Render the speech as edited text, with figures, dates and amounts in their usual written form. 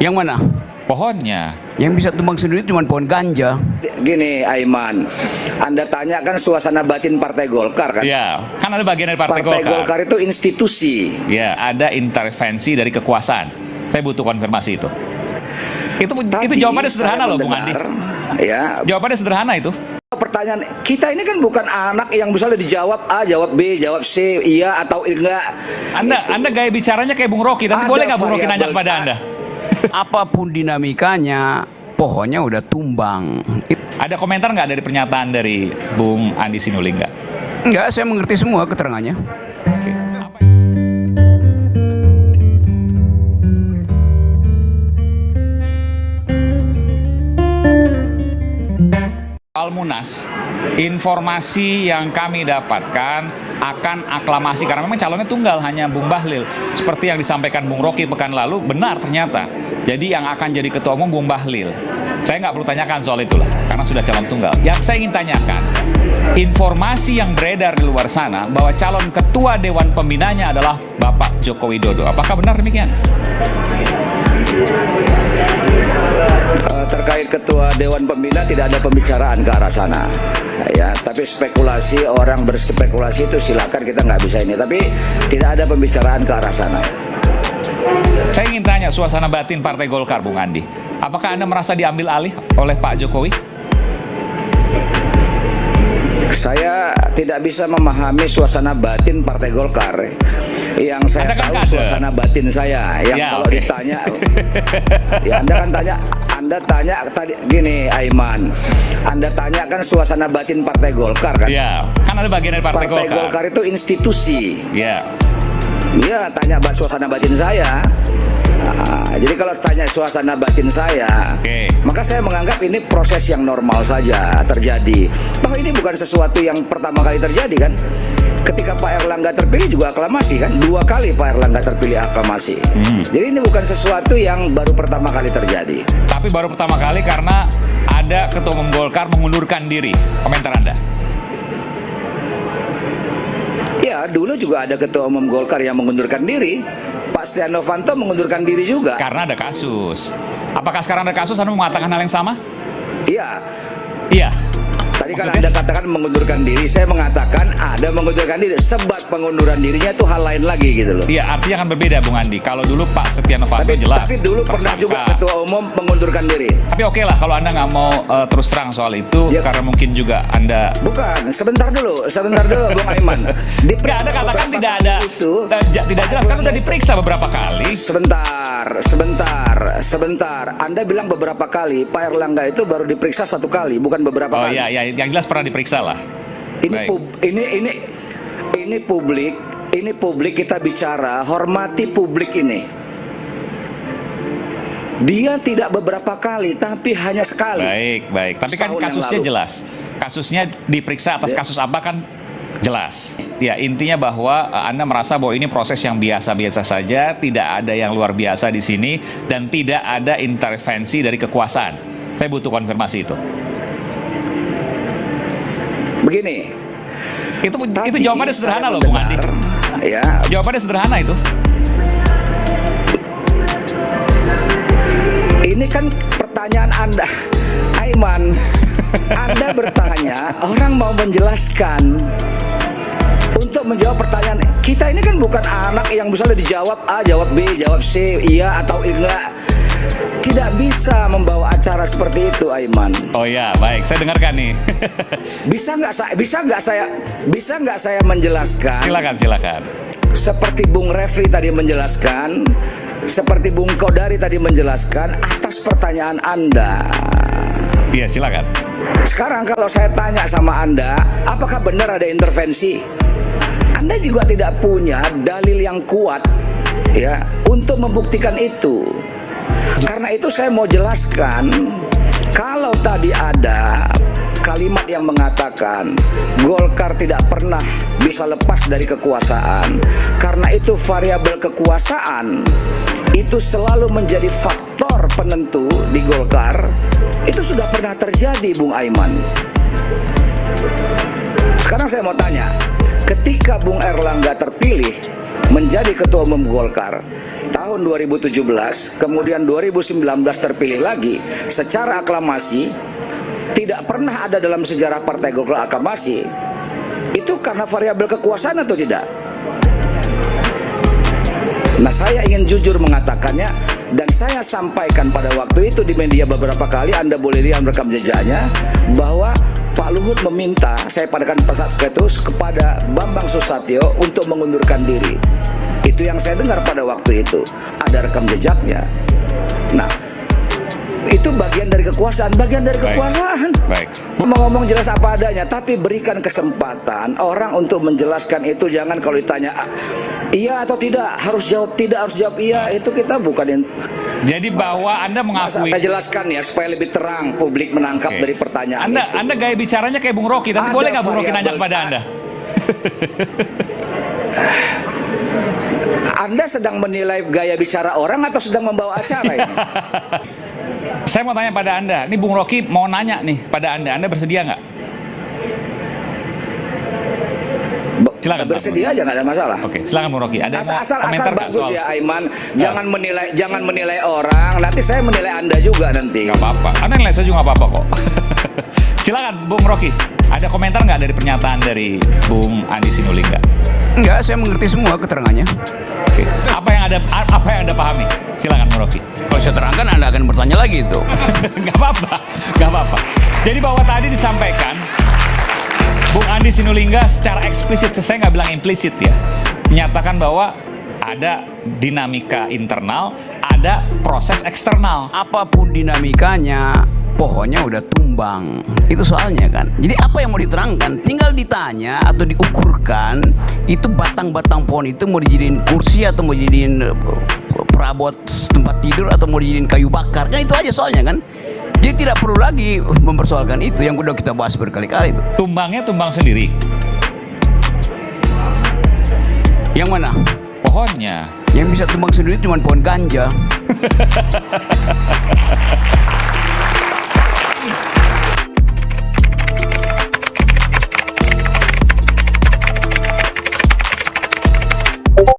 Yang mana? Pohonnya. Yang bisa tumbang sendiri cuma pohon ganja. Gini Aiman, Anda tanya kan suasana batin Partai Golkar kan? Ya, kan ada bagian dari Partai Partai Golkar. Golkar itu institusi. Ya, ada intervensi dari kekuasaan. Saya butuh konfirmasi itu. Itu jawabannya sederhana loh, Bung Andi. Ya, Jawabannya sederhana itu. pertanyaan kita ini kan bukan anak yang misalnya dijawab A, jawab B, jawab C, iya atau enggak. Anda gaya bicaranya kayak Bung Rocky, tapi Ada boleh nggak Bung Rocky nanya variabel kepada A. Anda? Apapun dinamikanya, pohonnya udah tumbang. Ada komentar nggak dari pernyataan dari Bung Andi Sinulinga nggak? Enggak, saya mengerti semua keterangannya. Oke. Almunas, informasi yang kami dapatkan akan aklamasi karena memang calonnya tunggal hanya Bung Bahlil. Seperti yang disampaikan Bung Rocky pekan lalu, benar ternyata. Jadi yang akan jadi ketua umum Bung Bahlil. Saya nggak perlu tanyakan soal itulah, karena sudah calon tunggal. Yang saya ingin tanyakan, informasi yang beredar di luar sana bahwa calon ketua Dewan Pembinanya adalah Bapak Joko Widodo. Apakah benar demikian? Terkait ketua Dewan Pembina tidak ada pembicaraan ke arah sana, ya. Tapi spekulasi, orang berspekulasi itu silakan, kita nggak bisa ini. Tapi tidak ada pembicaraan ke arah sana. Saya ingin tanya suasana batin Partai Golkar, Bung Andi. Apakah Anda merasa diambil alih oleh Pak Jokowi? Saya tidak bisa memahami suasana batin Partai Golkar. Yang saya Anda kan tahu kader. suasana batin saya. Yang Ya, kalau oke. ditanya, ya Anda tanya tadi gini Aiman. Anda tanya kan suasana batin Partai Golkar kan? Ya, kan ada bagian dari Partai Partai Golkar. Golkar itu institusi. Ya. Iya, tanya suasana batin saya. Nah, jadi kalau tanya suasana batin saya, Oke. maka saya menganggap ini proses yang normal saja terjadi. Toh ini bukan sesuatu yang pertama kali terjadi kan? Ketika Pak Erlangga terpilih juga aklamasi kan? 2 kali Pak Erlangga terpilih aklamasi. Jadi ini bukan sesuatu yang baru pertama kali terjadi. Tapi baru pertama kali karena ada Ketua Umum Golkar mengundurkan diri. Komentar Anda? Ya, dulu juga ada Ketua Umum Golkar yang mengundurkan diri. Pak Setia Novanto mengundurkan diri juga. Karena ada kasus. Apakah sekarang ada kasus Anda mengatakan hal yang sama? Iya. Iya. Tadi kan Maksudnya? Anda katakan mengundurkan diri, saya mengatakan ada mengundurkan diri. Sebab pengunduran dirinya itu hal lain lagi gitu loh. Iya, artinya akan berbeda, Bung Andi. Kalau dulu Pak Setia Novanto jelas. Tapi dulu pernah tersangka. juga Ketua Umum mengundurkan diri. Tapi oke lah kalau Anda nggak mau terus terang soal itu, Ya. karena mungkin juga Anda... Bukan, sebentar dulu Bung Aiman. Nggak, Anda katakan beberapa tidak kali ada, itu. tidak jelas, kan udah diperiksa beberapa kali. Sebentar. Anda bilang beberapa kali, Pak Erlangga itu baru diperiksa 1 kali, bukan beberapa Oh kali. iya, iya, yang jelas pernah diperiksa lah. Baik. Ini publik kita bicara, hormati publik ini. Dia tidak beberapa kali, tapi hanya sekali. Baik. Tapi kan Setahun yang kasusnya lalu. jelas. Kasusnya diperiksa atas kasus apa kan jelas. Ya, intinya bahwa Anda merasa bahwa ini proses yang biasa-biasa saja, tidak ada yang luar biasa di sini, dan tidak ada intervensi dari kekuasaan. Saya butuh konfirmasi itu. Begini. Itu Tadi jawabannya sederhana saya loh, Bung Andi. mendengar, ya, Jawabannya sederhana itu. ini kan pertanyaan Anda, Aiman. Anda bertanya, orang mau menjelaskan. Untuk menjawab pertanyaan kita ini kan bukan anak yang misalnya dijawab A, jawab B, jawab C, iya atau enggak. Tidak bisa membawa acara seperti itu, Aiman. Oh ya, baik. Saya dengarkan nih. Bisa nggak saya menjelaskan? Silakan. Seperti Bung Refli tadi menjelaskan, seperti Bung Kodari tadi menjelaskan atas pertanyaan Anda. Iya, silakan. Sekarang kalau saya tanya sama Anda, apakah benar ada intervensi? Anda juga tidak punya dalil yang kuat ya untuk membuktikan itu. Karena itu saya mau jelaskan, kalau tadi ada kalimat yang mengatakan Golkar tidak pernah bisa lepas dari kekuasaan, karena itu variabel kekuasaan itu selalu menjadi faktor penentu di Golkar, itu sudah pernah terjadi, Bung Aiman. Sekarang saya mau tanya, ketika Bung Erlangga terpilih menjadi Ketua Umum Golkar, tahun 2017, kemudian 2019 terpilih lagi secara aklamasi, tidak pernah ada dalam sejarah Partai Golkar aklamasi. Itu karena variabel kekuasaan atau tidak? Nah, saya ingin jujur mengatakannya, dan saya sampaikan pada waktu itu di media beberapa kali, Anda boleh lihat rekam jejaknya, bahwa Pak Luhut meminta, saya padakan pesat ketus kepada Bambang Susatyo untuk mengundurkan diri. Itu yang saya dengar pada waktu itu, ada rekam jejaknya. Nah, itu bagian dari kekuasaan, bagian dari kekuasaan. Baik. Mau ngomong jelas apa adanya, tapi berikan kesempatan orang untuk menjelaskan itu. Jangan kalau ditanya iya atau tidak, harus jawab tidak, harus jawab iya. Itu kita bukan. Jadi bahwa Anda mengakui. Saya jelaskan ya supaya lebih terang publik menangkap dari pertanyaan itu. Anda gaya bicaranya kayak Bung Rocky, tapi Ada boleh nggak Bung Rocky nanya variabel kepada Anda? Anda sedang menilai gaya bicara orang atau sedang membawa acara ini? Saya mau tanya pada Anda, ini Bung Rocky mau nanya nih pada Anda bersedia nggak? Silakan. Bersedia aja, nggak ada masalah. Oke, silakan Bung Rocky. Ada Asal komentar nggak bagus soal? ya, Aiman. Jangan menilai orang. Nanti saya menilai Anda juga nanti. Nggak apa-apa. Anda nilai saya juga nggak apa-apa kok. Silakan Bung Rocky. Ada komentar nggak dari pernyataan dari Bung Andi Sinulinga? Enggak, saya mengerti semua keterangannya. Oke. Apa yang Anda pahami? Silakan Bung Rocky. Kalau saya terangkan Anda akan bertanya lagi itu. Nggak apa-apa. Jadi bahwa tadi disampaikan Bung Andi Sinulinga secara eksplisit, saya nggak bilang implisit ya, menyatakan bahwa ada dinamika internal, ada proses eksternal. Apapun dinamikanya, pohonnya udah tumbang. Itu soalnya kan. Jadi apa yang mau diterangkan? Tinggal ditanya atau diukurkan itu batang-batang pohon itu mau dijadiin kursi atau mau dijadiin perabot tempat tidur atau mau dijadiin kayu bakar. Kan itu aja soalnya kan. Jadi tidak perlu lagi mempersoalkan itu yang udah kita bahas berkali-kali itu. Tumbangnya tumbang sendiri. Yang mana? Pohonnya. Yang bisa tumbang sendiri cuma pohon ganja.